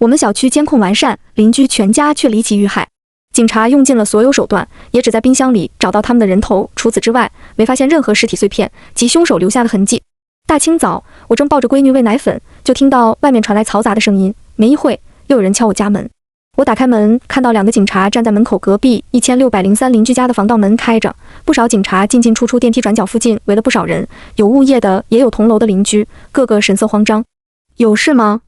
我们小区监控完善，邻居全家却离奇遇害。警察用尽了所有手段，也只在冰箱里找到他们的人头，除此之外，没发现任何尸体碎片及凶手留下的痕迹。大清早，我正抱着闺女喂奶粉，就听到外面传来嘈杂的声音。没一会，又有人敲我家门。我打开门，看到2个警察站在门口，隔壁1603邻居家的防盗门开着，不少警察进进出出，电梯转角附近围了不少人，有物业的，也有同楼的邻居，个个神色慌张。有事吗？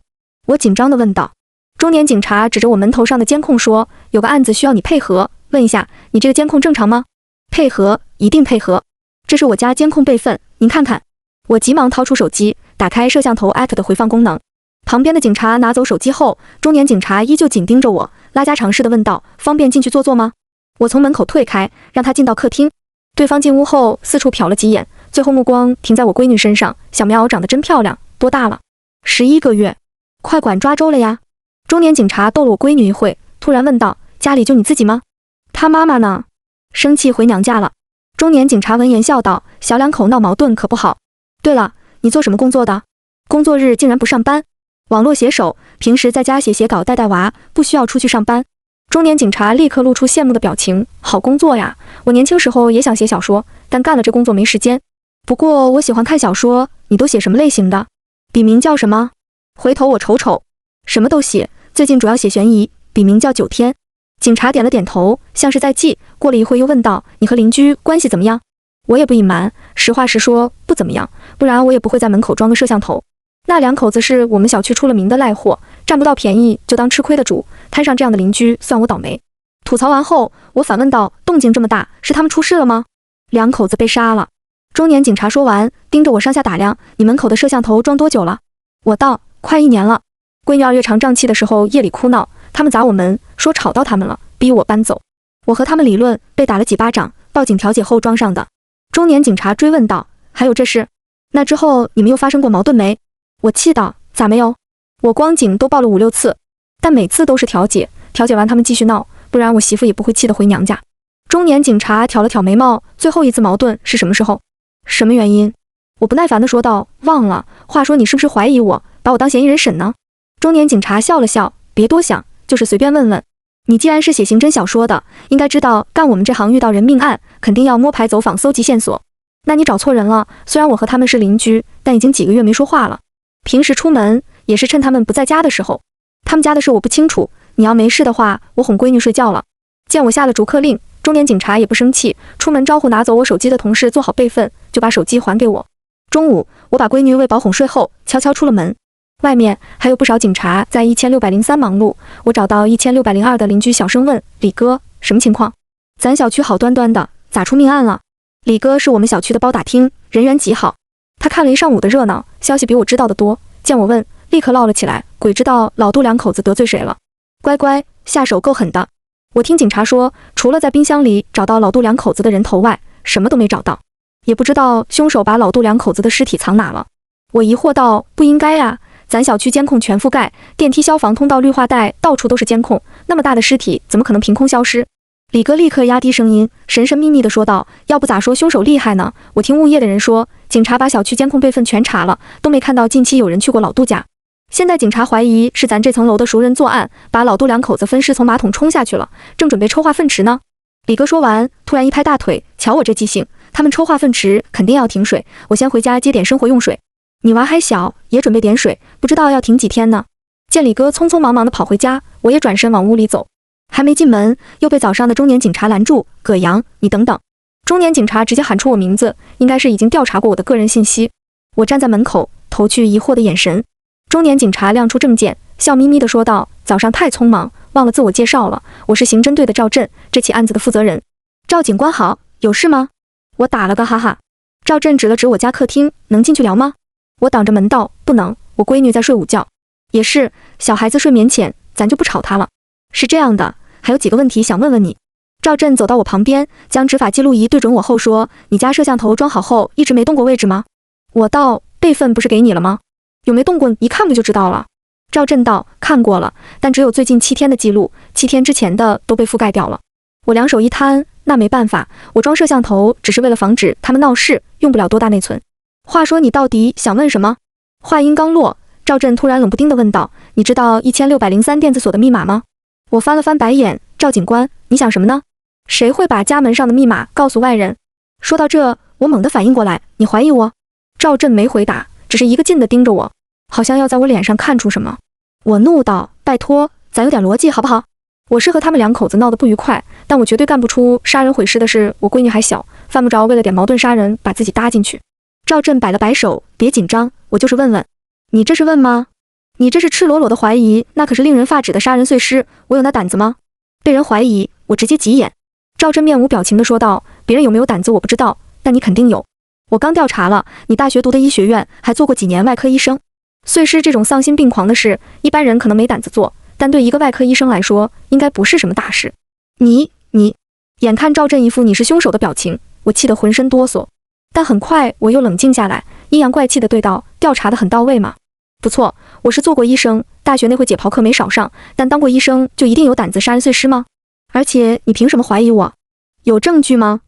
我紧张地问道。中年警察指着我门头上的监控说：“有个案子需要你配合，问一下，你这个监控正常吗？”配合，一定配合。这是我家监控备份，您看看。我急忙掏出手机，打开摄像头 App 的回放功能。旁边的警察拿走手机后，中年警察依旧紧盯着我，拉家常似的问道：“方便进去坐坐吗？”我从门口退开，让他进到客厅。对方进屋后四处瞟了几眼，最后目光停在我闺女身上。小苗长得真漂亮，多大了？11个月。快管抓周了呀！中年警察逗了我闺女一会，突然问道：“家里就你自己吗？她妈妈呢？生气回娘家了。”中年警察闻言笑道：“小两口闹矛盾可不好。对了，你做什么工作的？工作日竟然不上班？网络写手，平时在家写写稿带带娃，不需要出去上班。”中年警察立刻露出羡慕的表情：“好工作呀！我年轻时候也想写小说，但干了这工作没时间。不过我喜欢看小说，你都写什么类型的？笔名叫什么？”回头我瞅瞅，什么都写，最近主要写悬疑，笔名叫9天。警察点了点头，像是在记。过了一会又问道：“你和邻居关系怎么样？”我也不隐瞒，实话实说，不怎么样，不然我也不会在门口装个摄像头。那2口子是我们小区出了名的赖货，占不到便宜就当吃亏的主，摊上这样的邻居，算我倒霉。吐槽完后，我反问道：“动静这么大，是他们出事了吗？2口子被杀了。”中年警察说完，盯着我上下打量：“你门口的摄像头装多久了？”我道：“快1年了。闺女2月肠胀气的时候夜里哭闹，他们砸我门，说吵到他们了，逼我搬走。我和他们理论，被打了几巴掌，报警调解后装上的。”中年警察追问道：“还有这事？那之后你们又发生过矛盾没？”我气道：“咋没有？我光警都报了5、6次，但每次都是调解，调解完他们继续闹，不然我媳妇也不会气得回娘家。”中年警察挑了挑眉毛：“最后一次矛盾是什么时候？什么原因？”我不耐烦地说道：“忘了。话说你是不是怀疑我，把我当嫌疑人审呢？”中年警察笑了笑：“别多想，就是随便问问。你既然是写刑侦小说的，应该知道干我们这行遇到人命案，肯定要摸排走访，搜集线索。那你找错人了，虽然我和他们是邻居，但已经几个月没说话了。平时出门也是趁他们不在家的时候。他们家的事我不清楚，你要没事的话，我哄闺女睡觉了。”见我下了逐客令，中年警察也不生气，出门招呼拿走我手机的同事做好备份，就把手机还给我。中午，我把闺女喂饱哄睡后，悄悄出了门。外面还有不少警察在1603忙碌，我找到1602的邻居，小声问：“李哥，什么情况？咱小区好端端的，咋出命案了？”李哥是我们小区的包打听，人缘极好。他看了一上午的热闹，消息比我知道的多，见我问，立刻唠了起来：“鬼知道老杜2口子得罪谁了？乖乖，下手够狠的。”我听警察说，除了在冰箱里找到老杜2口子的人头外，什么都没找到，也不知道凶手把老杜2口子的尸体藏哪了。我疑惑道：“不应该呀，咱小区监控全覆盖，电梯、消防通道、绿化带到处都是监控，那么大的尸体怎么可能凭空消失？”李哥立刻压低声音，神神秘秘地说道：“要不咋说凶手厉害呢？我听物业的人说，警察把小区监控备份全查了，都没看到近期有人去过老杜家。现在警察怀疑是咱这层楼的熟人作案，把老杜2口子分尸从马桶冲下去了，正准备抽化粪池呢。”李哥说完，突然一拍大腿：“瞧我这记性，他们抽化粪池肯定要停水，我先回家接点生活用水。你娃还小，也准备点水，不知道要停几天呢。”见李哥匆匆忙忙地跑回家，我也转身往屋里走。还没进门，又被早上的中年警察拦住：“葛阳，你等等！”中年警察直接喊出我名字，应该是已经调查过我的个人信息。我站在门口，投去疑惑的眼神。中年警察亮出证件，笑眯眯地说道：“早上太匆忙，忘了自我介绍了，我是刑侦队的赵震，这起案子的负责人。”“赵警官好，有事吗？”我打了个哈哈。赵震指了指我家客厅：“能进去聊吗？”我挡着门道：“不能，我闺女在睡午觉。”“也是，小孩子睡眠浅，咱就不吵她了。”“是这样的，还有几个问题想问问你。”赵震走到我旁边，将执法记录仪对准我后说：“你家摄像头装好后一直没动过位置吗？”我道：“备份不是给你了吗？有没动过一看不就知道了。”赵震道：“看过了，但只有最近7天的记录，7天之前的都被覆盖掉了。”我两手一摊：“那没办法，我装摄像头只是为了防止他们闹事，用不了多大内存。话说你到底想问什么？”话音刚落，赵震突然冷不丁地问道：“你知道1603电子锁的密码吗？”我翻了翻白眼，赵警官，你想什么呢？谁会把家门上的密码告诉外人？说到这，我猛地反应过来，你怀疑我？赵震没回答，只是一个劲地盯着我，好像要在我脸上看出什么。我怒道：“拜托，咱有点逻辑好不好？我是和他们两口子闹得不愉快，但我绝对干不出杀人毁尸的事。我闺女还小，犯不着为了点矛盾杀人，把自己搭进去。”赵震摆了摆手，别紧张，我就是问问。你这是问吗？你这是赤裸裸的怀疑，那可是令人发指的杀人碎尸，我有那胆子吗？被人怀疑，我直接急眼。赵震面无表情地说道：“别人有没有胆子我不知道，但你肯定有。我刚调查了，你大学读的医学院，还做过几年外科医生。碎尸这种丧心病狂的事，一般人可能没胆子做，但对一个外科医生来说，应该不是什么大事。你……眼看赵震一副你是凶手的表情，我气得浑身哆嗦。但很快我又冷静下来，阴阳怪气地对道：调查得很到位吗？不错，我是做过医生，大学那会解剖课没少上，但当过医生就一定有胆子杀人碎尸吗？而且你凭什么怀疑我？有证据吗？”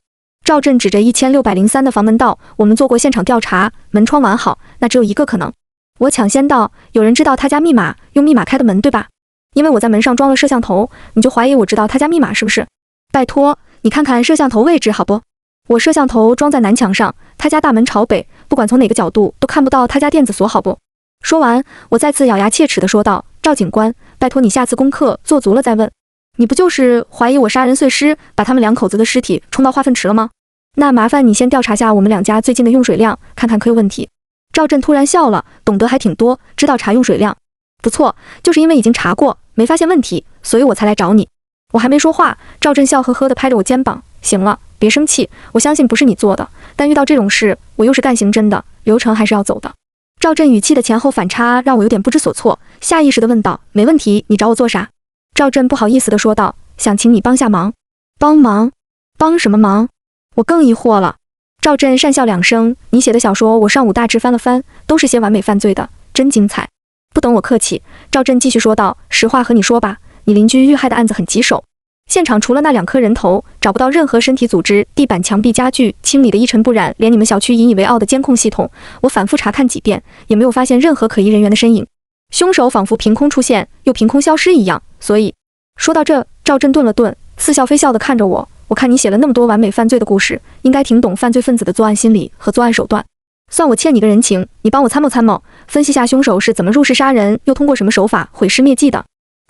赵震指着1603的房门道：“我们做过现场调查，门窗完好，那只有一个可能。”我抢先道：“有人知道他家密码，用密码开的门，对吧？因为我在门上装了摄像头，你就怀疑我知道他家密码是不是？拜托，你看看摄像头位置好不？我摄像头装在南墙上，他家大门朝北，不管从哪个角度都看不到他家电子锁好不？”说完，我再次咬牙切齿地说道：“赵警官，拜托你下次功课做足了再问。你不就是怀疑我杀人碎尸，把他们两口子的尸体冲到化粪池了吗？那麻烦你先调查下我们两家最近的用水量，看看可有问题。”赵震突然笑了，懂得还挺多，知道查用水量。不错，就是因为已经查过，没发现问题，所以我才来找你。我还没说话，赵震笑呵呵地拍着我肩膀：“行了，别生气，我相信不是你做的，但遇到这种事，我又是干刑侦的，流程还是要走的。”赵震语气的前后反差让我有点不知所措，下意识地问道：“没问题，你找我做啥？”赵震不好意思地说道：“想请你帮下忙。”帮忙？帮什么忙？我更疑惑了。赵震讪笑两声：“你写的小说我上午大致翻了翻，都是些完美犯罪的，真精彩。”不等我客气，赵震继续说道：“实话和你说吧，你邻居遇害的案子很棘手。现场除了那2颗人头，找不到任何身体组织，地板、墙壁、家具清理得一尘不染，连你们小区引以为傲的监控系统，我反复查看几遍，也没有发现任何可疑人员的身影。凶手仿佛凭空出现，又凭空消失一样。所以……”说到这，赵震顿了顿，似笑非笑地看着我：“我看你写了那么多完美犯罪的故事，应该挺懂犯罪分子的作案心理和作案手段。算我欠你个人情，你帮我参谋，分析下凶手是怎么入室杀人，又通过什么手法毁尸灭迹的。”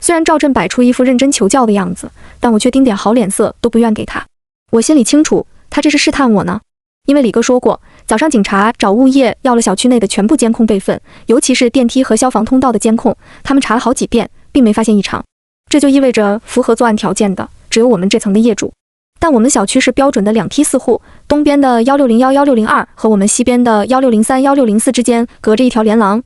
虽然赵震摆出一副认真求教的样子，但我却丁点好脸色都不愿给他。我心里清楚，他这是试探我呢。因为李哥说过，早上警察找物业要了小区内的全部监控备份，尤其是电梯和消防通道的监控，他们查了好几遍，并没发现异常。这就意味着符合作案条件的只有我们这层的业主。但我们小区是标准的2梯4户，东边的1601、1602和我们西边的1603、1604之间隔着一条连廊。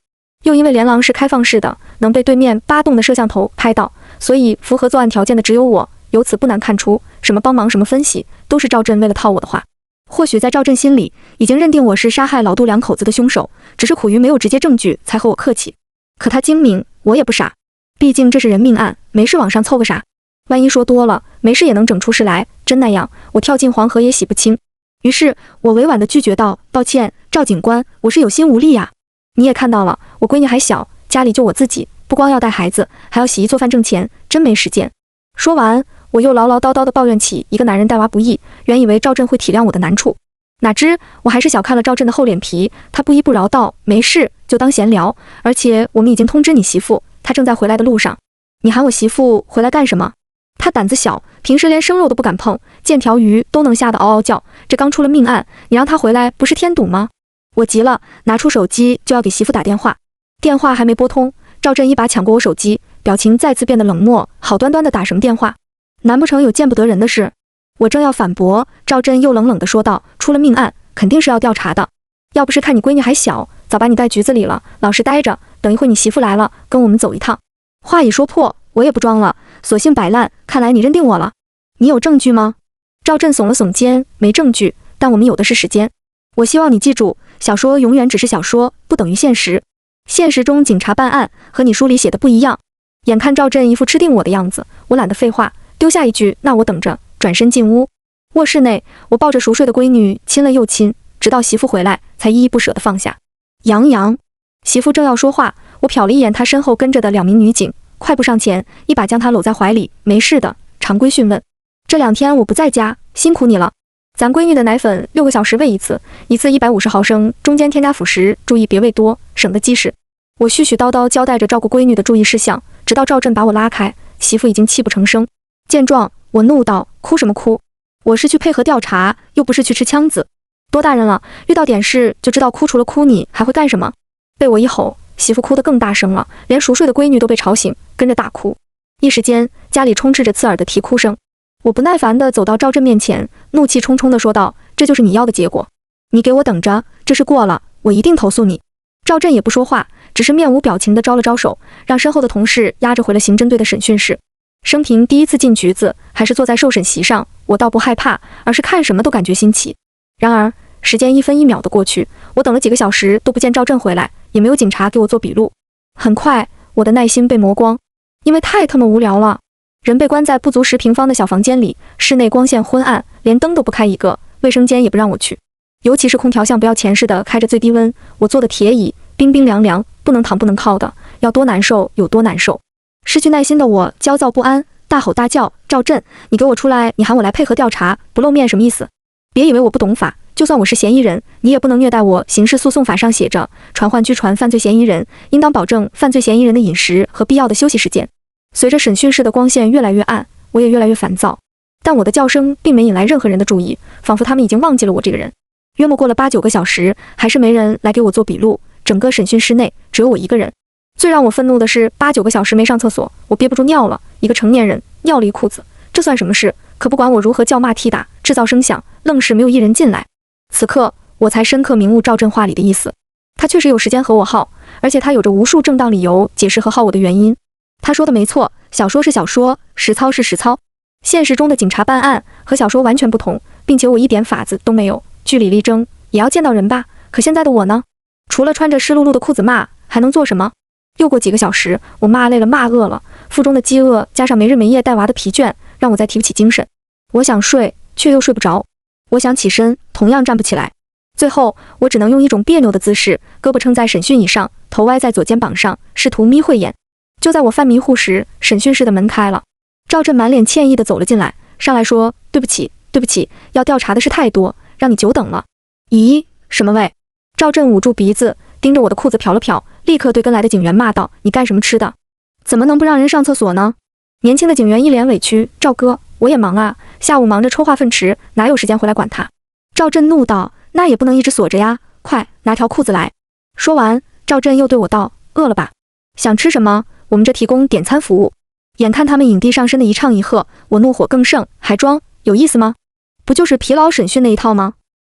又因为连廊是开放式的，能被对面8栋的摄像头拍到，所以符合作案条件的只有我。由此不难看出，什么帮忙什么分析，都是赵震为了套我的话。或许在赵震心里，已经认定我是杀害老杜两口子的凶手，只是苦于没有直接证据才和我客气。可他精明，我也不傻，毕竟这是人命案，没事往上凑个啥？万一说多了，没事也能整出事来，真那样，我跳进黄河也洗不清。于是我委婉地拒绝道：“抱歉，赵警官，我是有心无力呀。你也看到了，我闺女还小，家里就我自己，不光要带孩子，还要洗衣做饭挣钱，真没时间。”说完，我又唠唠叨叨地抱怨起一个男人带娃不易，原以为赵震会体谅我的难处，哪知我还是小看了赵震的厚脸皮。他不依不饶道：“没事，就当闲聊，而且我们已经通知你媳妇，她正在回来的路上。你喊我媳妇回来干什么？她胆子小，平时连生肉都不敢碰，见条鱼都能吓得嗷嗷叫，这刚出了命案，你让她回来不是添堵吗？”我急了，拿出手机就要给媳妇打电话，电话还没拨通，赵震一把抢过我手机，表情再次变得冷漠，好端端的打什么电话？难不成有见不得人的事？我正要反驳，赵震又冷冷地说道：“出了命案，肯定是要调查的。要不是看你闺女还小，早把你带局子里了，老实待着，等一会你媳妇来了，跟我们走一趟。”话已说破，我也不装了，索性摆烂。看来你认定我了，你有证据吗？赵震耸了耸肩，没证据，但我们有的是时间。我希望你记住，小说永远只是小说，不等于现实。现实中警察办案和你书里写的不一样。眼看赵震一副吃定我的样子，我懒得废话，丢下一句：“那我等着。”转身进屋。卧室内，我抱着熟睡的闺女亲了又亲，直到媳妇回来，才依依不舍地放下。杨洋，媳妇正要说话，我瞟了一眼他身后跟着的2名女警，快步上前，一把将他搂在怀里。没事的，常规讯问。这2天我不在家，辛苦你了。咱闺女的奶粉6个小时喂一次，一次150毫升，中间添加辅食，注意别喂多，省得积食。我絮絮叨叨交代着照顾闺女的注意事项，直到赵振把我拉开，媳妇已经泣不成声。见状，我怒道：哭什么哭？我是去配合调查，又不是去吃枪子。多大人了，遇到点事就知道哭，除了哭你还会干什么？被我一吼，媳妇哭得更大声了，连熟睡的闺女都被吵醒，跟着大哭。一时间，家里充斥着刺耳的啼哭声。我不耐烦地走到赵振面前，怒气冲冲地说道：这就是你要的结果，你给我等着，这事过了，我一定投诉你。赵振也不说话，只是面无表情地招了招手，让身后的同事押着回了刑侦队的审讯室。生平第一次进局子，还是坐在受审席上，我倒不害怕，而是看什么都感觉新奇。然而时间1分1秒的过去，我等了几个小时都不见赵振回来，也没有警察给我做笔录。很快，我的耐心被磨光，因为太他妈无聊了。人被关在不足10平方的小房间里，室内光线昏暗，连灯都不开一个，卫生间也不让我去，尤其是空调像不要钱似的开着最低温，我坐的铁椅冰冰凉凉，不能躺不能靠的，要多难受有多难受。失去耐心的我焦躁不安，大吼大叫：赵振，你给我出来！你喊我来配合调查，不露面什么意思？别以为我不懂法，就算我是嫌疑人，你也不能虐待我。刑事诉讼法上写着，传唤拘传犯罪嫌疑人，应当保证犯罪嫌疑人的饮食和必要的休息时间。随着审讯室的光线越来越暗，我也越来越烦躁，但我的叫声并没引来任何人的注意，仿佛他们已经忘记了我这个人。约莫过了8、9个小时，还是没人来给我做笔录，整个审讯室内只有我一个人。最让我愤怒的是8、9个小时没上厕所，我憋不住尿了，一个成年人尿了一裤子，这算什么事？可不管我如何叫骂踢打，制造声响，愣是没有一人进来。此刻我才深刻明悟赵振话里的意思，他确实有时间和我耗，而且他有着无数正当理由解释和耗我的原因。他说的没错，小说是小说，实操是实操。现实中的警察办案和小说完全不同，并且我一点法子都没有，据理力争也要见到人吧。可现在的我呢？除了穿着湿漉漉的裤子骂，还能做什么？又过几个小时，我骂累了，骂饿了，腹中的饥饿加上没日没夜带娃的疲倦，让我再提不起精神。我想睡，却又睡不着；我想起身，同样站不起来。最后，我只能用一种别扭的姿势，胳膊撑在审讯椅上，头歪在左肩膀上，试图眯慧眼。就在我犯迷糊时，审讯室的门开了，赵振满脸歉意地走了进来，上来说：对不起，对不起，要调查的事太多，让你久等了。咦，什么味？赵振捂住鼻子，盯着我的裤子瞟了瞟，立刻对跟来的警员骂道：你干什么吃的？怎么能不让人上厕所呢？年轻的警员一脸委屈：赵哥，我也忙啊，下午忙着抽化粪池，哪有时间回来管他？赵振怒道：那也不能一直锁着呀，快拿条裤子来。说完，赵振又对我道：饿了吧？想吃什么？我们这提供点餐服务。眼看他们影帝上身的一唱一和，我怒火更盛，还装有意思吗？不就是疲劳审讯那一套吗？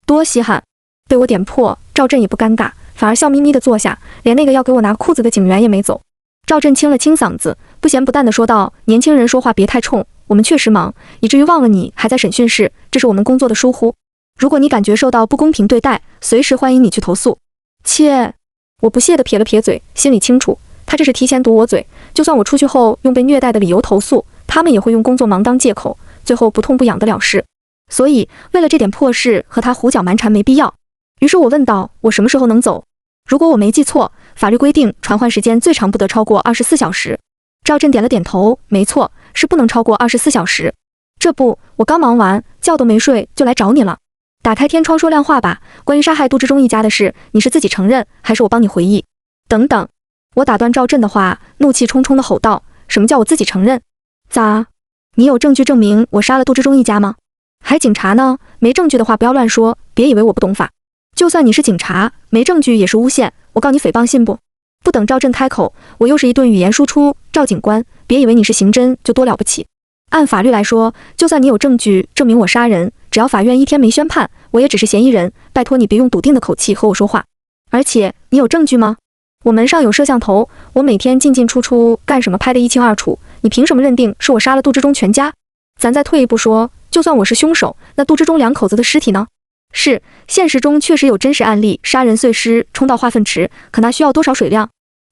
多稀罕！被我点破，赵振也不尴尬，反而笑眯眯地坐下，连那个要给我拿裤子的警员也没走。赵振清了清嗓子，不咸不淡地说道：年轻人说话别太冲，我们确实忙，以至于忘了你还在审讯室，这是我们工作的疏忽。如果你感觉受到不公平对待，随时欢迎你去投诉。切！我不屑地撇了撇嘴，心里清楚，他这是提前堵我嘴，就算我出去后用被虐待的理由投诉，他们也会用工作忙当借口，最后不痛不痒的了事。所以为了这点破事和他胡搅蛮缠没必要。于是我问道：我什么时候能走？如果我没记错，法律规定传唤时间最长不得超过24小时。赵振点了点头，没错，是不能超过24小时。这不，我刚忙完，觉都没睡就来找你了。打开天窗说亮话吧，关于杀害杜志忠一家的事，你是自己承认，还是我帮你回忆？等等，我打断赵振的话，怒气冲冲地吼道：什么叫我自己承认？咋？你有证据证明我杀了杜志忠一家吗？还警察呢？没证据的话不要乱说，别以为我不懂法。就算你是警察，没证据也是诬陷，我告你诽谤信不？不等赵振开口，我又是一顿语言输出：赵警官，别以为你是刑侦就多了不起。按法律来说，就算你有证据证明我杀人，只要法院1天没宣判，我也只是嫌疑人，拜托你别用笃定的口气和我说话。而且你有证据吗？我门上有摄像头，我每天进进出出干什么拍得一清二楚，你凭什么认定是我杀了杜志忠全家？咱再退一步说，就算我是凶手，那杜志忠2口子的尸体呢？是，现实中确实有真实案例，杀人碎尸冲到化粪池，可那需要多少水量？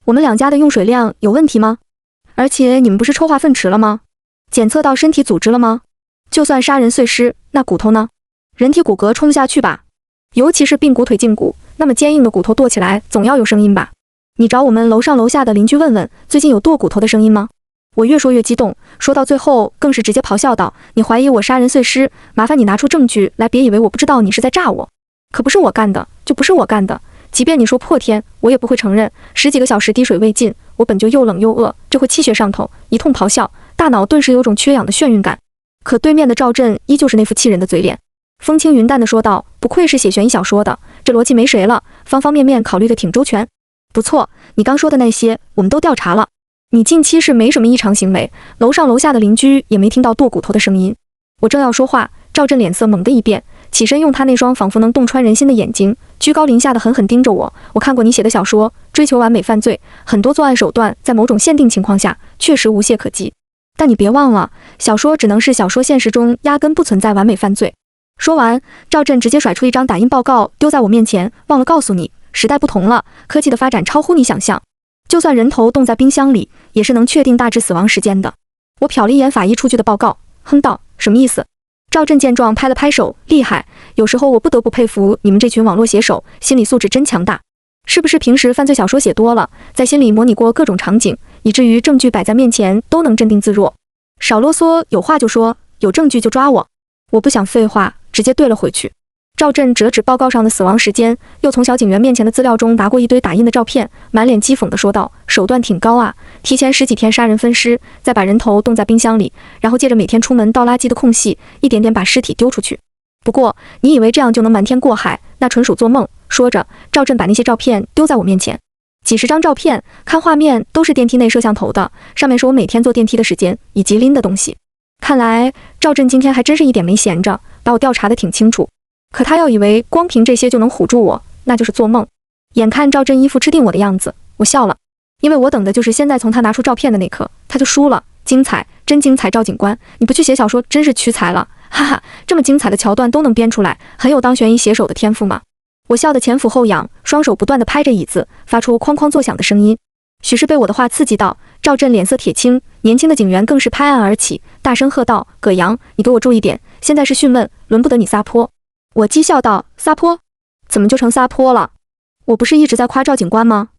我们2家的用水量有问题吗？而且你们不是抽化粪池了吗？检测到身体组织了吗？就算杀人碎尸，那骨头呢？人体骨骼冲不下去吧？尤其是髌骨腿胫骨，那么坚硬的骨头剁起来总要有声音吧？你找我们楼上楼下的邻居问问，最近有剁骨头的声音吗？我越说越激动，说到最后更是直接咆哮道，你怀疑我杀人碎尸，麻烦你拿出证据来，别以为我不知道你是在诈我。可不是我干的，就不是我干的，即便你说破天，我也不会承认。10几个小时滴水未进，我本就又冷又饿，这会气血上头，一通咆哮，大脑顿时有种缺氧的眩晕感。可对面的赵震依旧是那副气人的嘴脸，风轻云淡地说道，不愧是写悬疑小说的，这逻辑没谁了，方方面面考虑得挺周全。不错，你刚说的那些我们都调查了，你近期是没什么异常行为，楼上楼下的邻居也没听到剁骨头的声音。我正要说话，赵震脸色猛地一变，起身用他那双仿佛能洞穿人心的眼睛，居高临下的狠狠盯着我。我看过你写的小说，追求完美犯罪，很多作案手段在某种限定情况下确实无懈可击，但你别忘了，小说只能是小说，现实中压根不存在完美犯罪。说完，赵震直接甩出一张打印报告丢在我面前，忘了告诉你，时代不同了，科技的发展超乎你想象，就算人头冻在冰箱里，也是能确定大致死亡时间的。我瞟了一眼法医出具的报告，哼道，什么意思？赵震见状拍了拍手，厉害，有时候我不得不佩服你们这群网络写手，心理素质真强大。是不是平时犯罪小说写多了，在心里模拟过各种场景，以至于证据摆在面前都能镇定自若？少啰嗦，有话就说，有证据就抓我。我不想废话，直接对了回去。赵震指了指报告上的死亡时间，又从小警员面前的资料中拿过一堆打印的照片，满脸讥讽地说道，手段挺高啊，提前10几天杀人分尸，再把人头冻在冰箱里，然后借着每天出门倒垃圾的空隙，一点点把尸体丢出去。不过你以为这样就能瞒天过海，那纯属做梦。说着，赵震把那些照片丢在我面前，几十张照片，看画面都是电梯内摄像头的，上面是我每天坐电梯的时间以及拎的东西。看来赵震今天还真是一点没闲着，把我调查得挺清楚。可他要以为光凭这些就能唬住我，那就是做梦。眼看赵震一副吃定我的样子，我笑了，因为我等的就是现在从他拿出照片的那刻，他就输了。精彩，真精彩，赵警官，你不去写小说真是屈才了，哈哈，这么精彩的桥段都能编出来，很有当悬疑写手的天赋吗？我笑得前俯后仰，双手不断地拍着椅子，发出哐哐作响的声音。许是被我的话刺激到，赵震脸色铁青，年轻的警员更是拍案而起，大声喝道，葛阳，你给我注意点，现在是讯问，轮不得你撒泼。我讥笑道，撒泼？怎么就成撒泼了？我不是一直在夸赵警官吗？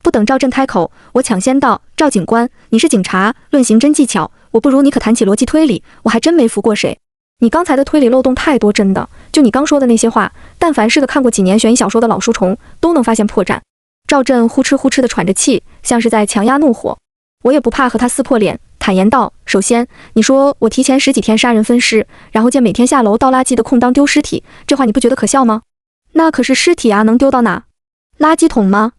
不等赵震开口，我抢先道，赵警官，你是警察，论刑侦技巧，我不如你，可谈起逻辑推理，我还真没服过谁。你刚才的推理漏洞太多，真的，就你刚说的那些话，但凡是个看过几年悬疑小说的老书虫，都能发现破绽。赵震呼哧呼哧地喘着气，像是在强压怒火。我也不怕和他撕破脸，坦言道，首先，你说我提前10几天杀人分尸，然后借每天下楼倒垃圾的空当丢尸体，这话你不觉得可笑吗？那可是尸体啊，能丢到哪？垃圾桶吗？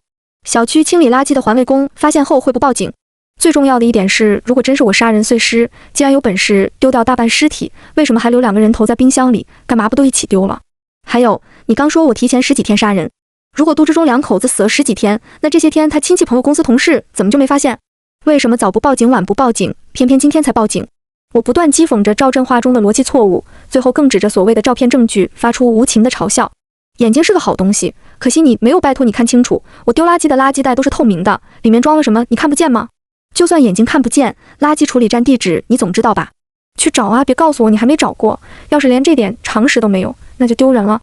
小区清理垃圾的环卫工发现后会不报警？最重要的一点是，如果真是我杀人碎尸，既然有本事丢掉大半尸体，为什么还留2个人头在冰箱里？干嘛不都一起丢了？还有，你刚说我提前10几天杀人，如果杜之中2口子死了10几天，那这些天他亲戚朋友公司同事怎么就没发现？为什么早不报警晚不报警，偏偏今天才报警？我不断讥讽着赵震话中的逻辑错误，最后更指着所谓的照片证据发出无情的嘲笑。眼睛是个好东西，可惜你没有拜托你看清楚，我丢垃圾的垃圾袋都是透明的，里面装了什么你看不见吗？就算眼睛看不见，垃圾处理站地址你总知道吧？去找啊，别告诉我你还没找过，要是连这点常识都没有，那就丢人了。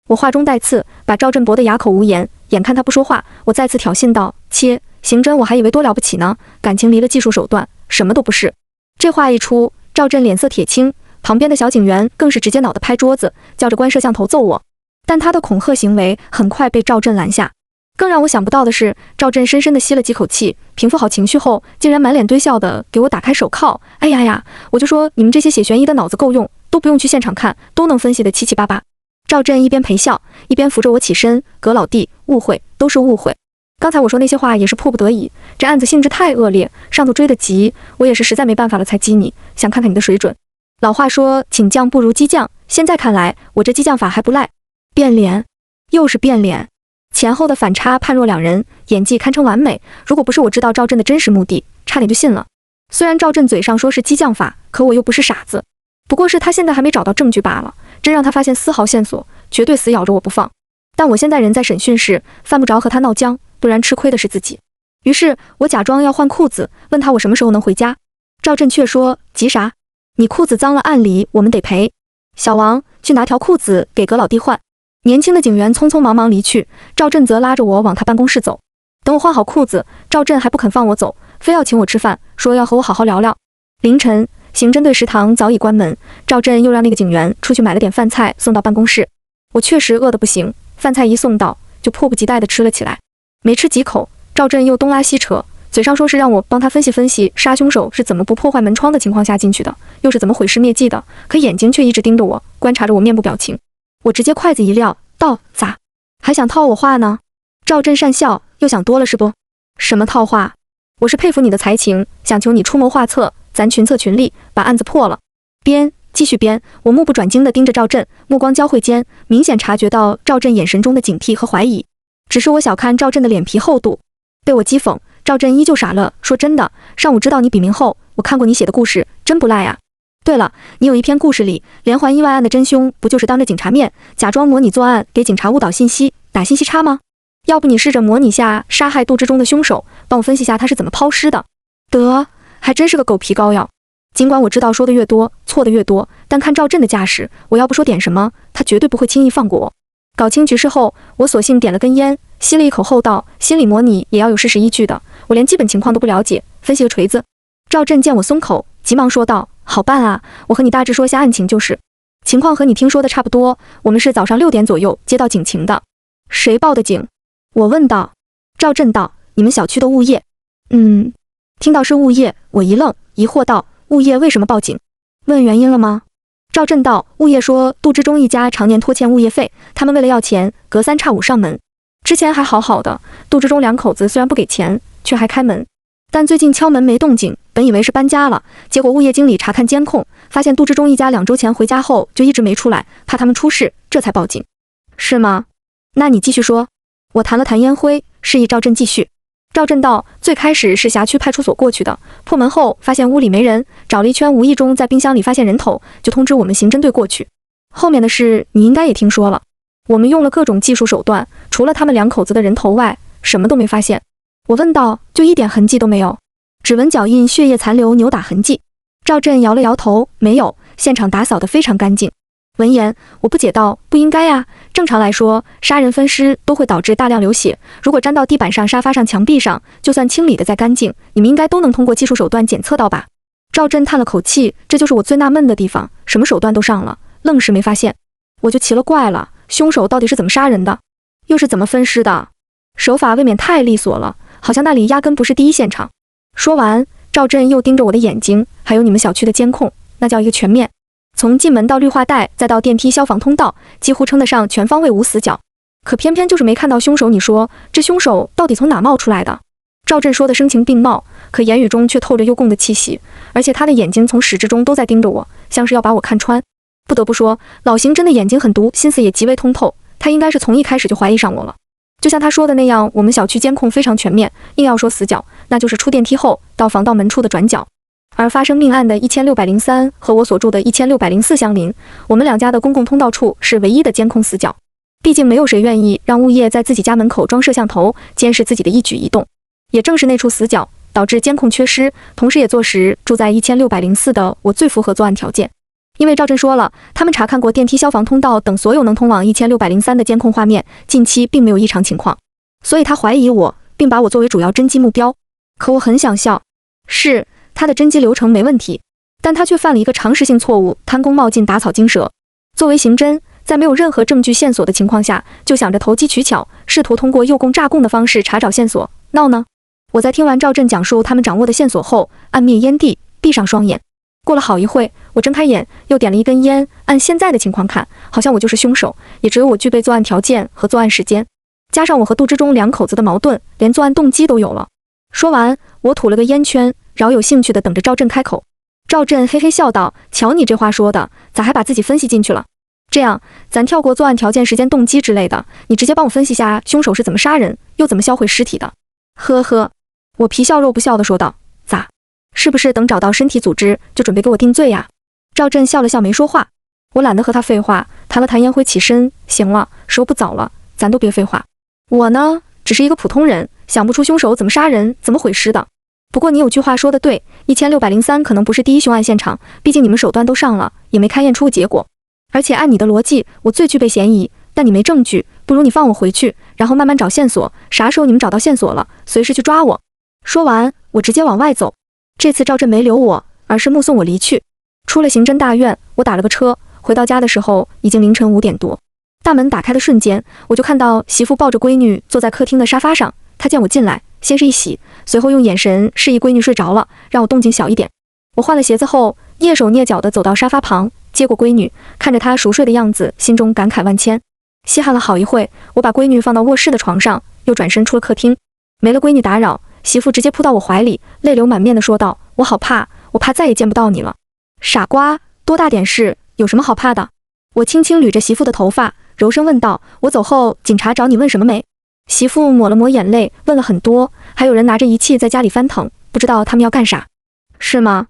我话中带刺，把赵震驳得哑口无言。眼看他不说话，我再次挑衅道，切，刑侦我还以为多了不起呢，感情离了技术手段，什么都不是。这话一出，赵震脸色铁青，旁边的小警员更是直接脑袋拍桌子，叫着关摄像头揍我。但他的恐吓行为很快被赵震拦下。更让我想不到的是，赵震深深地吸了几口气，平复好情绪后，竟然满脸堆笑地给我打开手铐。哎呀呀，我就说你们这些写悬疑的脑子够用，都不用去现场看，都能分析得七七八八。赵震一边陪笑，一边扶着我起身，葛老弟，误会，都是误会。刚才我说那些话也是迫不得已，这案子性质太恶劣，上头追得急，我也是实在没办法了才激你，想看看你的水准。老话说请将不如激将，现在看来我这激将法还不赖。变脸，又是变脸，前后的反差判若两人，演技堪称完美。如果不是我知道赵震的真实目的，差点就信了。虽然赵震嘴上说是激将法，可我又不是傻子，不过是他现在还没找到证据罢了。真让他发现丝毫线索，绝对死咬着我不放。但我现在人在审讯室，犯不着和他闹僵，不然吃亏的是自己。于是我假装要换裤子，问他我什么时候能回家。赵震却说，急啥？你裤子脏了，按理我们得赔。小王，去拿条裤子给葛老弟换。年轻的警员匆匆忙忙离去，赵震则拉着我往他办公室走。等我换好裤子，赵振还不肯放我走，非要请我吃饭，说要和我好好聊聊。凌晨，刑侦队食堂早已关门，赵振又让那个警员出去买了点饭菜送到办公室。我确实饿得不行，饭菜一送到，就迫不及待地吃了起来。没吃几口，赵振又东拉西扯，嘴上说是让我帮他分析分析杀凶手是怎么不破坏门窗的情况下进去的，又是怎么毁尸灭迹的，可眼睛却一直盯着我，观察着我面部表情。我直接筷子一撂，道：咋？还想套我话呢？赵振讪笑，又想多了是不？什么套话？我是佩服你的才情，想求你出谋划策，咱群策群力，把案子破了。继续编，我目不转睛地盯着赵振，目光交汇间，明显察觉到赵振眼神中的警惕和怀疑。只是我小看赵振的脸皮厚度，被我讥讽，赵振依旧傻乐，说真的，上午知道你笔名后，我看过你写的故事，真不赖啊。对了，你有一篇故事里，连环意外案的真凶不就是当着警察面，假装模拟作案，给警察误导信息，打信息差吗？要不你试着模拟下杀害杜之中的凶手，帮我分析下他是怎么抛尸的。得，还真是个狗皮膏药。尽管我知道说的越多，错的越多，但看赵振的架势，我要不说点什么，他绝对不会轻易放过我。搞清局势后，我索性点了根烟，吸了一口后道：心理模拟也要有事实依据的，我连基本情况都不了解，分析个锤子。赵振见我松口，急忙说道：好办啊，我和你大致说下案情就是。情况和你听说的差不多，我们是早上6点左右接到警情的。谁报的警？我问道。赵振道：你们小区的物业。听到是物业，我一愣，疑惑道：物业为什么报警？问原因了吗？赵振道：物业说杜之中一家常年拖欠物业费，他们为了要钱，隔三差五上门。之前还好好的，杜之中两口子虽然不给钱，却还开门。但最近敲门没动静，本以为是搬家了，结果物业经理查看监控，发现杜之中一家2周前回家后就一直没出来，怕他们出事，这才报警。是吗？那你继续说。我弹了弹烟灰，示意赵振继续。赵振道：最开始是辖区派出所过去的，破门后发现屋里没人，找了一圈，无意中在冰箱里发现人头，就通知我们刑侦队过去。后面的事你应该也听说了，我们用了各种技术手段，除了他们2口子的人头外，什么都没发现。我问道：就一点痕迹都没有？指纹、脚印、血液残留、扭打痕迹？赵振摇了摇头，没有，现场打扫得非常干净。闻言，我不解道：不应该呀，正常来说，杀人分尸都会导致大量流血，如果沾到地板上、沙发上、墙壁上，就算清理得再干净，你们应该都能通过技术手段检测到吧？赵振叹了口气，这就是我最纳闷的地方，什么手段都上了，愣是没发现。我就奇了怪了，凶手到底是怎么杀人的，又是怎么分尸的？手法未免太利索了，好像那里压根不是第一现场。说完，赵振又盯着我的眼睛，还有你们小区的监控，那叫一个全面。从进门到绿化带，再到电梯、消防通道，几乎称得上全方位无死角。可偏偏就是没看到凶手，你说这凶手到底从哪冒出来的？赵振说的声情并茂，可言语中却透着幽共的气息，而且他的眼睛从始至终都在盯着我，像是要把我看穿。不得不说，老刑侦的眼睛很毒，心思也极为通透，他应该是从一开始就怀疑上我了。就像他说的那样，我们小区监控非常全面，硬要说死角，那就是出电梯后到防盗门处的转角。而发生命案的1603和我所住的1604相邻，我们2家的公共通道处是唯一的监控死角。毕竟没有谁愿意让物业在自己家门口装摄像头，监视自己的一举一动。也正是那处死角，导致监控缺失，同时也坐实住在1604的我最符合作案条件。因为赵振说了，他们查看过电梯、消防通道等所有能通往1603的监控画面，近期并没有异常情况，所以他怀疑我，并把我作为主要侦缉目标。可我很想笑，是他的侦缉流程没问题，但他却犯了一个常识性错误，贪功冒进，打草惊蛇。作为刑侦，在没有任何证据线索的情况下，就想着投机取巧，试图通过诱供诈供的方式查找线索，闹呢？我在听完赵振讲述他们掌握的线索后，按灭烟蒂，闭上双眼。过了好一会，我睁开眼，又点了一根烟，按现在的情况看，好像我就是凶手，也只有我具备作案条件和作案时间，加上我和杜之中2口子的矛盾，连作案动机都有了。说完，我吐了个烟圈，饶有兴趣地等着赵振开口。赵振嘿嘿笑道：瞧你这话说的，咋还把自己分析进去了？这样，咱跳过作案条件、时间、动机之类的，你直接帮我分析下凶手是怎么杀人，又怎么销毁尸体的。呵呵，我皮笑肉不笑地说道。咋？是不是等找到身体组织，就准备给我定罪呀？赵振笑了笑没说话。我懒得和他废话，弹了弹烟灰起身，行了，时候不早了，咱都别废话。我呢，只是一个普通人，想不出凶手怎么杀人，怎么毁尸的。不过你有句话说的对，1603可能不是第一凶案现场，毕竟你们手段都上了，也没勘验出个结果。而且按你的逻辑，我最具备嫌疑，但你没证据，不如你放我回去，然后慢慢找线索，啥时候你们找到线索了，随时去抓我。说完，我直接往外走。这次赵振没留我，而是目送我离去。出了刑侦大院，我打了个车，回到家的时候已经凌晨5点多。大门打开的瞬间，我就看到媳妇抱着闺女坐在客厅的沙发上。她见我进来，先是一喜，随后用眼神示意闺女睡着了，让我动静小一点。我换了鞋子后，蹑手蹑脚地走到沙发旁，接过闺女，看着她熟睡的样子，心中感慨万千。稀罕了好一会，我把闺女放到卧室的床上，又转身出了客厅。没了闺女打扰，媳妇直接扑到我怀里，泪流满面地说道：“我好怕，我怕再也见不到你了。”傻瓜，多大点事，有什么好怕的？我轻轻捋着媳妇的头发，柔声问道：“我走后，警察找你问什么没？”媳妇抹了抹眼泪，问了很多，还有人拿着仪器在家里翻腾，不知道他们要干啥。是吗？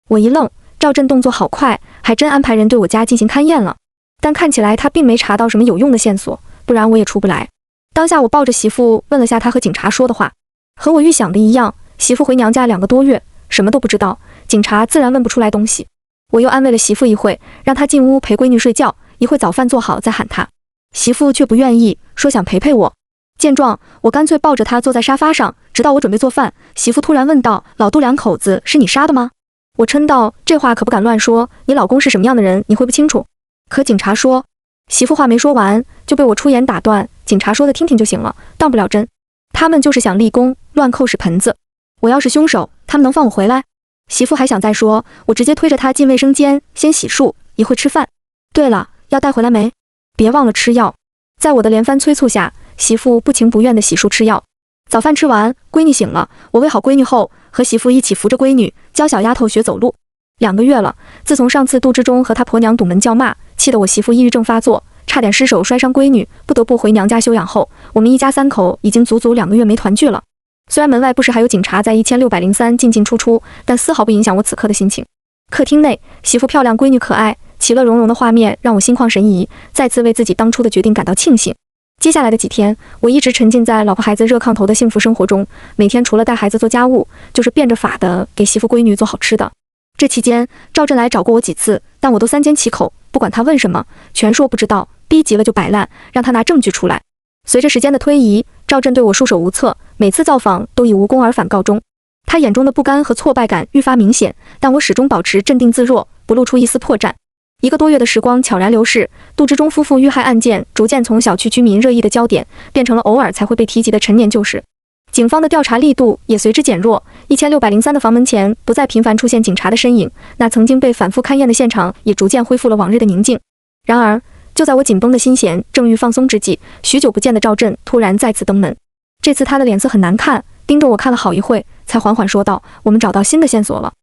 我一愣，赵振动作好快，还真安排人对我家进行勘验了。但看起来他并没查到什么有用的线索，不然我也出不来。当下我抱着媳妇问了下他和警察说的话，和我预想的一样，媳妇回娘家2个多月，什么都不知道，警察自然问不出来东西。我又安慰了媳妇一会，让她进屋陪闺女睡觉，一会早饭做好再喊她。媳妇却不愿意，说想陪陪我。见状，我干脆抱着她坐在沙发上，直到我准备做饭，媳妇突然问道：“老杜2口子是你杀的吗？”我嗔道：“这话可不敢乱说，你老公是什么样的人，你会不清楚。”可警察说……媳妇话没说完，就被我出言打断。警察说的听听就行了，当不了真。他们就是想立功，乱扣屎盆子。我要是凶手，他们能放我回来？媳妇还想再说，我直接推着她进卫生间，先洗漱，一会吃饭。对了，要带回来没？别忘了吃药。在我的连番催促下，媳妇不情不愿地洗漱吃药。早饭吃完，闺女醒了，我喂好闺女后，和媳妇一起扶着闺女，教小丫头学走路。2个月了，自从上次杜之中和他婆娘堵门叫骂，气得我媳妇抑郁症发作，差点失手摔伤闺女，不得不回娘家休养后，我们一家3口已经足足2个月没团聚了。虽然门外不时还有警察在1603进进出出，但丝毫不影响我此刻的心情。客厅内，媳妇漂亮，闺女可爱，其乐融融的画面让我心旷神怡，再次为自己当初的决定感到庆幸。接下来的几天，我一直沉浸在老婆孩子热炕头的幸福生活中，每天除了带孩子做家务，就是变着法的给媳妇闺女做好吃的。这期间，赵振来找过我几次，但我都3缄其口，不管他问什么，全说不知道，逼急了就摆烂，让他拿证据出来。随着时间的推移，赵振对我束手无策，每次造访都以无功而返告终。他眼中的不甘和挫败感愈发明显，但我始终保持镇定自若，不露出一丝破绽。1个多月的时光悄然流逝，杜之中夫妇遇害案件逐渐从小区居民热议的焦点，变成了偶尔才会被提及的陈年旧事。警方的调查力度也随之减弱，1603的房门前不再频繁出现警察的身影，那曾经被反复勘验的现场也逐渐恢复了往日的宁静。然而，就在我紧绷的心弦正欲放松之际，许久不见的赵振突然再次登门。这次他的脸色很难看，盯着我看了好一会，才缓缓说道：“我们找到新的线索了。”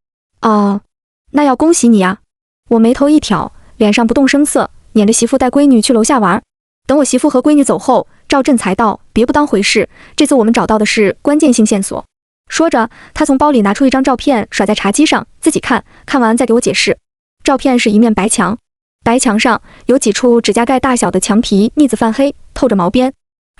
哦，那要恭喜你呀！我眉头一挑，脸上不动声色，撵着媳妇带闺女去楼下玩。等我媳妇和闺女走后，赵振才道：“别不当回事，这次我们找到的是关键性线索。”说着，他从包里拿出一张照片，甩在茶几上，自己看，看完再给我解释。照片是一面白墙，白墙上有几处指甲盖大小的墙皮腻子泛黑，透着毛边。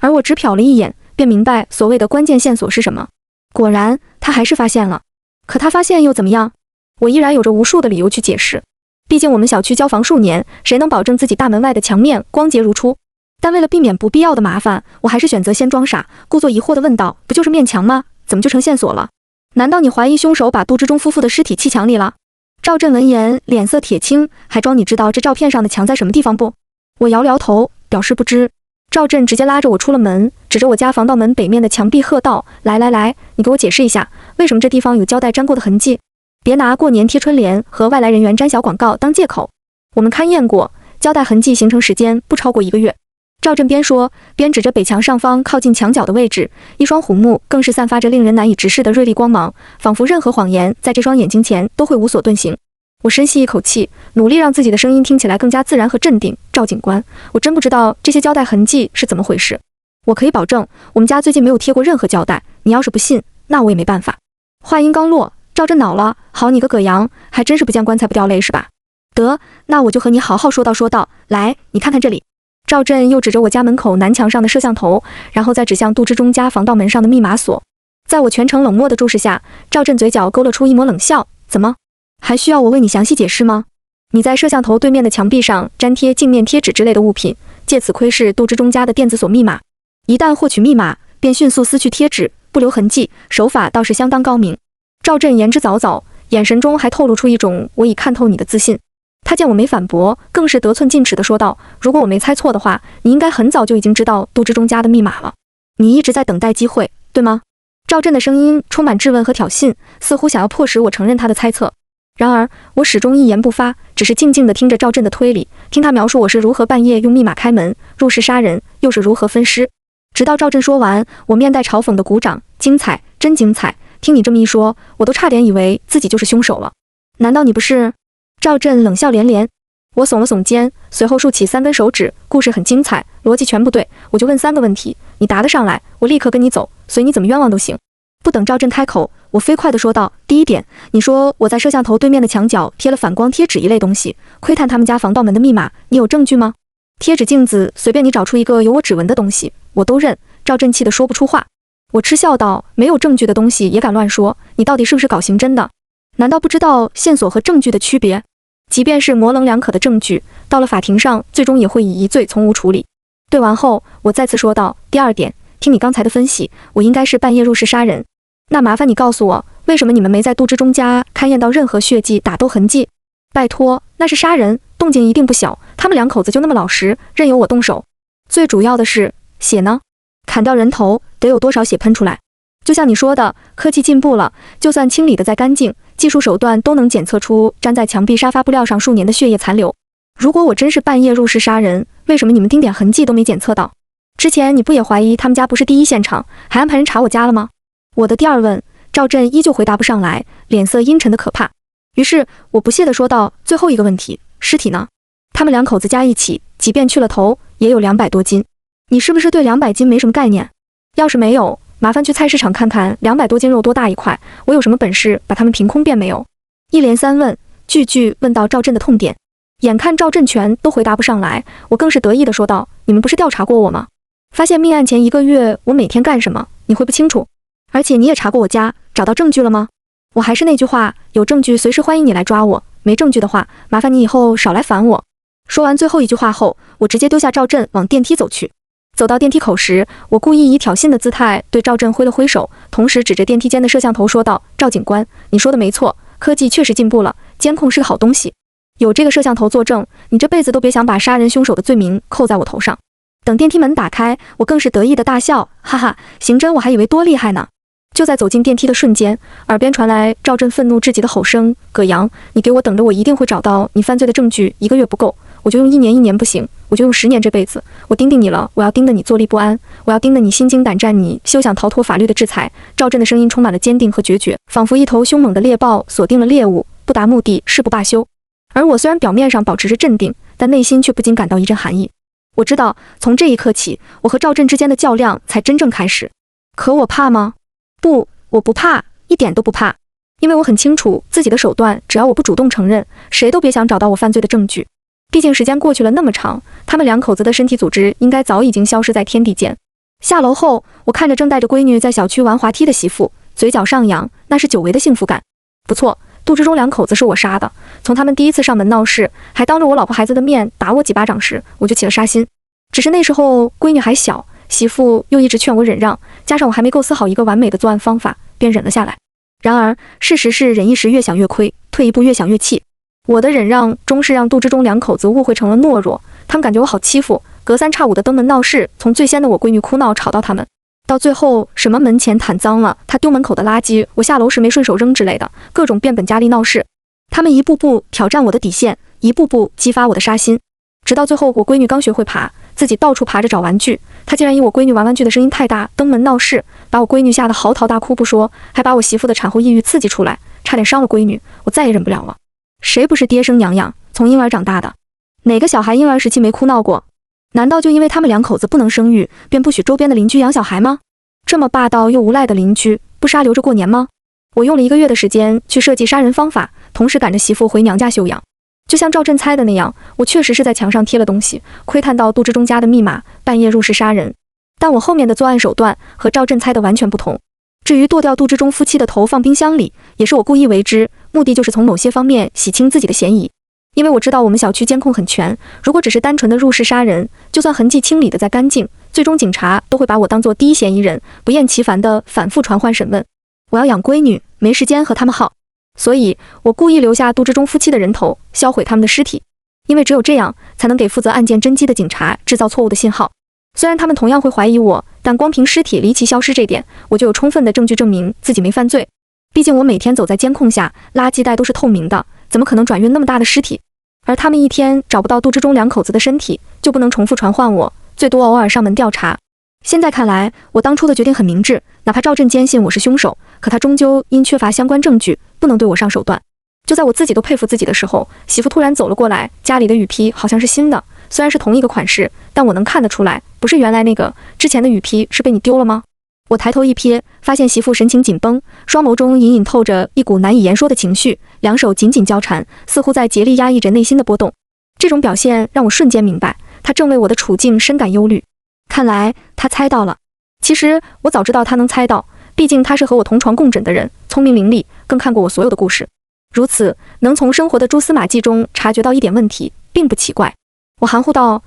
而我只瞟了一眼，便明白所谓的关键线索是什么。果然，他还是发现了。可他发现又怎么样？我依然有着无数的理由去解释。毕竟我们小区交房数年，谁能保证自己大门外的墙面光洁如初？但为了避免不必要的麻烦，我还是选择先装傻，故作疑惑地问道：“不就是面墙吗？怎么就成线索了？难道你怀疑凶手把杜之中夫妇的尸体砌墙里了？”赵振闻言脸色铁青，还装你知道这照片上的墙在什么地方不？我摇了摇头，表示不知。赵振直接拉着我出了门，指着我家防盗门北面的墙壁喝道：“来，你给我解释一下，为什么这地方有胶带粘过的痕迹？别拿过年贴春联和外来人员粘小广告当借口。我们勘验过，胶带痕迹形成时间不超过1个月。”赵振边说边指着北墙上方靠近墙角的位置，一双虎目更是散发着令人难以直视的锐利光芒，仿佛任何谎言在这双眼睛前都会无所遁形。我深吸一口气，努力让自己的声音听起来更加自然和镇定。赵警官，我真不知道这些胶带痕迹是怎么回事。我可以保证，我们家最近没有贴过任何胶带。你要是不信，那我也没办法。话音刚落，赵振恼了，好你个葛阳，还真是不见棺材不掉泪是吧？得，那我就和你好好说道。来，你看看这里。赵振又指着我家门口南墙上的摄像头，然后再指向杜之中家防盗门上的密码锁。在我全程冷漠的注视下，赵振嘴角勾勒出一抹冷笑：“怎么，还需要我为你详细解释吗？”你在摄像头对面的墙壁上粘贴镜面贴纸之类的物品，借此窥视杜之中家的电子锁密码。一旦获取密码，便迅速撕去贴纸，不留痕迹，手法倒是相当高明。赵振言之凿凿，眼神中还透露出一种我已看透你的自信。他见我没反驳，更是得寸进尺地说道：“如果我没猜错的话，你应该很早就已经知道杜之中家的密码了。你一直在等待机会，对吗？”赵振的声音充满质问和挑衅，似乎想要迫使我承认他的猜测。然而，我始终一言不发，只是静静地听着赵振的推理，听他描述我是如何半夜用密码开门入室杀人，又是如何分尸。直到赵振说完，我面带嘲讽的鼓掌：“精彩，真精彩！听你这么一说，我都差点以为自己就是凶手了。难道你不是？”赵振冷笑连连。我耸了耸肩，随后竖起3根手指：“故事很精彩，逻辑全不对，我就问3个问题，你答得上来，我立刻跟你走，随你怎么冤枉都行。”不等赵振开口，我飞快地说道：“第一点，你说我在摄像头对面的墙角贴了反光贴纸一类东西，窥探他们家防盗门的密码，你有证据吗？贴纸、镜子，随便你找出一个有我指纹的东西，我都认。”赵振气得说不出话。我嗤笑道：“没有证据的东西也敢乱说，你到底是不是搞刑侦的？难道不知道线索和证据的区别？即便是模棱两可的证据，到了法庭上，最终也会以疑罪从无处理。”对完后，我再次说道：“第二点，听你刚才的分析，我应该是半夜入室杀人。那麻烦你告诉我，为什么你们没在杜之中家勘验到任何血迹、打斗痕迹？拜托，那是杀人，动静一定不小，他们2口子就那么老实，任由我动手。最主要的是，血呢？砍掉人头，得有多少血喷出来？就像你说的，科技进步了，就算清理得再干净，技术手段都能检测出粘在墙壁沙发布料上数年的血液残留。如果我真是半夜入室杀人，为什么你们丁点痕迹都没检测到？之前你不也怀疑他们家不是第一现场，还安排人查我家了吗？”我的第二问，赵振依旧回答不上来，脸色阴沉的可怕。于是我不屑地说道：“最后一个问题，尸体呢？他们2口子加一起，即便去了头，也有200多斤。你是不是对200斤没什么概念？要是没有，麻烦去菜市场看看200多斤肉多大一块，我有什么本事把他们凭空变没有？”一连3问，句句问到赵振的痛点。眼看赵振全都回答不上来，我更是得意地说道：“你们不是调查过我吗？发现命案前1个月我每天干什么，你会不清楚？而且你也查过我家，找到证据了吗？我还是那句话，有证据随时欢迎你来抓我，没证据的话，麻烦你以后少来烦我。”说完最后一句话后，我直接丢下赵振往电梯走去。走到电梯口时，我故意以挑衅的姿态对赵振挥了挥手，同时指着电梯间的摄像头说道：“赵警官，你说的没错，科技确实进步了，监控是个好东西。有这个摄像头作证，你这辈子都别想把杀人凶手的罪名扣在我头上。”等电梯门打开，我更是得意的大笑，哈哈，刑侦我还以为多厉害呢。就在走进电梯的瞬间，耳边传来赵振愤怒至极的吼声：“葛阳，你给我等着，我一定会找到你犯罪的证据，1个月不够，我就用1年，1年不行，我就用10年，这辈子我盯定你了，我要盯得你坐立不安，我要盯得你心惊胆战，你休想逃脱法律的制裁。”赵振的声音充满了坚定和决绝，仿佛一头凶猛的猎豹锁定了猎物，不达目的誓不罢休。而我虽然表面上保持着镇定，但内心却不禁感到一阵寒意。我知道，从这一刻起，我和赵振之间的较量才真正开始。可我怕吗？不，我不怕，一点都不怕。因为我很清楚自己的手段，只要我不主动承认，谁都别想找到我犯罪的证据。毕竟时间过去了那么长，他们2口子的身体组织应该早已经消失在天地间。下楼后，我看着正带着闺女在小区玩滑梯的媳妇，嘴角上扬，那是久违的幸福感。不错，杜之中2口子是我杀的。从他们第一次上门闹事，还当着我老婆孩子的面打我几巴掌时，我就起了杀心。只是那时候闺女还小，媳妇又一直劝我忍让，加上我还没构思好一个完美的作案方法，便忍了下来。然而事实是忍一时越想越亏，退一步越想越气。我的忍让终是让杜之中2口子误会成了懦弱，他们感觉我好欺负，隔3差5的登门闹事，从最先的我闺女哭闹吵到他们，到最后什么门前毯脏了，他丢门口的垃圾，我下楼时没顺手扔之类的，各种变本加厉闹事。他们一步步挑战我的底线，一步步激发我的杀心，直到最后我闺女刚学会爬，自己到处爬着找玩具，她竟然以我闺女玩玩具的声音太大登门闹事，把我闺女吓得嚎啕大哭不说，还把我媳妇的产后抑郁刺激出来，差点伤了闺女，我再也忍不了了。谁不是爹生娘养，从婴儿长大的？哪个小孩婴儿时期没哭闹过？难道就因为他们2口子不能生育，便不许周边的邻居养小孩吗？这么霸道又无赖的邻居，不杀留着过年吗？我用了1个月的时间去设计杀人方法，同时赶着媳妇回娘家休养。就像赵振猜的那样，我确实是在墙上贴了东西，窥探到杜之中家的密码，半夜入室杀人。但我后面的作案手段和赵振猜的完全不同。至于剁掉杜之中夫妻的头放冰箱里，也是我故意为之，目的就是从某些方面洗清自己的嫌疑。因为我知道我们小区监控很全，如果只是单纯的入室杀人，就算痕迹清理的再干净，最终警察都会把我当作第一嫌疑人，不厌其烦地反复传唤审问。我要养闺女，没时间和他们耗，所以我故意留下杜之中夫妻的人头，销毁他们的尸体，因为只有这样才能给负责案件侦缉的警察制造错误的信号。虽然他们同样会怀疑我，但光凭尸体离奇消失这点，我就有充分的证据证明自己没犯罪。毕竟我每天走在监控下，垃圾袋都是透明的，怎么可能转运那么大的尸体？而他们一天找不到杜之中两口子的身体，就不能重复传唤我，最多偶尔上门调查。现在看来，我当初的决定很明智，哪怕赵震坚信我是凶手，可他终究因缺乏相关证据，不能对我上手段。就在我自己都佩服自己的时候，媳妇突然走了过来，家里的雨披好像是新的，虽然是同一个款式，但我能看得出来，不是原来那个，之前的雨披是被你丢了吗？我抬头一瞥，发现媳妇神情紧绷，双眸中隐隐透着一股难以言说的情绪，两手紧紧交缠，似乎在竭力压抑着内心的波动。这种表现让我瞬间明白，她正为我的处境深感忧虑。看来她猜到了。其实我早知道她能猜到，毕竟她是和我同床共枕的人，聪明伶俐，更看过我所有的故事。如此，能从生活的蛛丝马迹中察觉到一点问题，并不奇怪。我含糊道：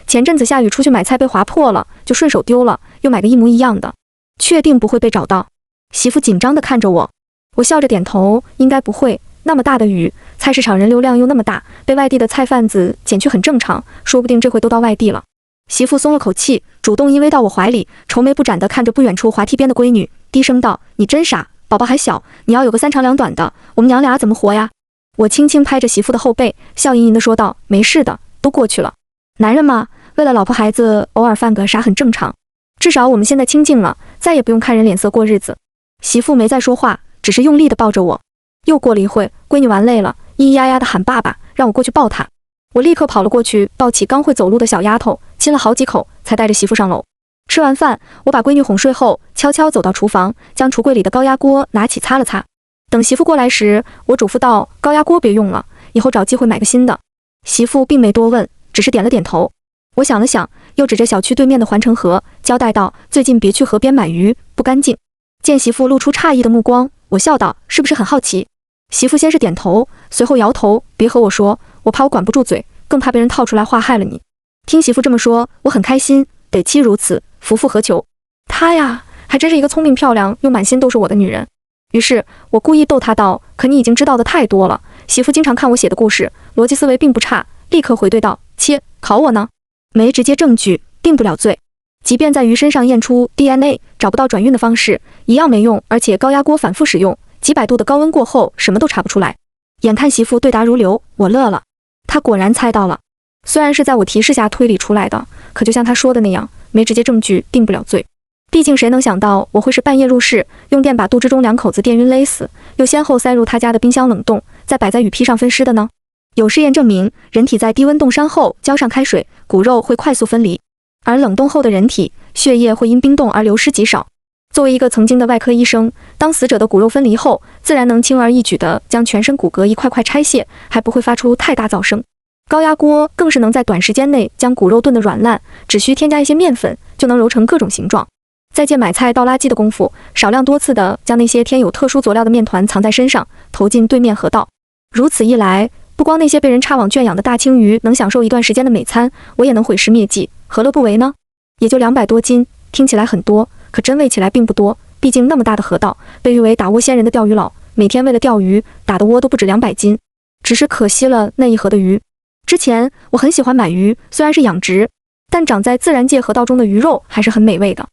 前阵子下雨出去买菜被划破了，就顺手丢了，又买个一模一样的。确定不会被找到？媳妇紧张地看着我，我笑着点头，应该不会。那么大的雨，菜市场人流量又那么大，被外地的菜贩子捡去很正常，说不定这回都到外地了。媳妇松了口气，主动依偎到我怀里，愁眉不展地看着不远处滑梯边的闺女，低声道：你真傻，宝宝还小，你要有个3长2短的，我们娘俩怎么活呀？我轻轻拍着媳妇的后背，笑吟吟地说道：没事的，都过去了。男人嘛，为了老婆孩子，偶尔犯个傻很正常。至少我们现在清静了，再也不用看人脸色过日子。媳妇没再说话，只是用力地抱着我。又过了一会，闺女玩累了，咿咿呀呀地喊爸爸，让我过去抱她。我立刻跑了过去，抱起刚会走路的小丫头，亲了好几口，才带着媳妇上楼。吃完饭，我把闺女哄睡后，悄悄走到厨房，将橱柜里的高压锅拿起擦了擦。等媳妇过来时，我嘱咐道：高压锅别用了，以后找机会买个新的。媳妇并没多问，只是点了点头。我想了想，又指着小区对面的环城河，交代道：最近别去河边买鱼，不干净。见媳妇露出诧异的目光，我笑道：是不是很好奇？媳妇先是点头，随后摇头：别和我说，我怕我管不住嘴，更怕被人套出来话害了你。听媳妇这么说，我很开心，得妻如此，夫复何求？她呀，还真是一个聪明漂亮又满心都是我的女人。于是我故意逗她道：可你已经知道的太多了。媳妇经常看我写的故事，逻辑思维并不差，立刻回对道：切，考我呢？没直接证据，定不了罪。即便在鱼身上验出 DNA， 找不到转运的方式，一样没用。而且高压锅反复使用，几百度的高温过后，什么都查不出来。眼看媳妇对答如流，我乐了。她果然猜到了，虽然是在我提示下推理出来的，可就像她说的那样，没直接证据，定不了罪。毕竟谁能想到我会是半夜入室，用电把杜之中两口子电晕勒死，又先后塞入他家的冰箱冷冻，再摆在雨披上分尸的呢？有试验证明，人体在低温冻伤后浇上开水，骨肉会快速分离，而冷冻后的人体血液会因冰冻而流失极少。作为一个曾经的外科医生，当死者的骨肉分离后，自然能轻而易举地将全身骨骼一块块拆卸，还不会发出太大噪声。高压锅更是能在短时间内将骨肉炖得软烂，只需添加一些面粉，就能揉成各种形状。再借买菜倒垃圾的功夫，少量多次地将那些添有特殊佐料的面团藏在身上，投进对面河道。如此一来，不光那些被人插网圈养的大青鱼能享受一段时间的美餐，我也能毁尸灭迹，何乐不为呢？也就200多斤，听起来很多，可真喂起来并不多。毕竟那么大的河道，被誉为打窝仙人的钓鱼佬，每天为了钓鱼打的窝都不止200斤。只是可惜了那一河的鱼。之前我很喜欢买鱼，虽然是养殖，但长在自然界河道中的鱼肉还是很美味的。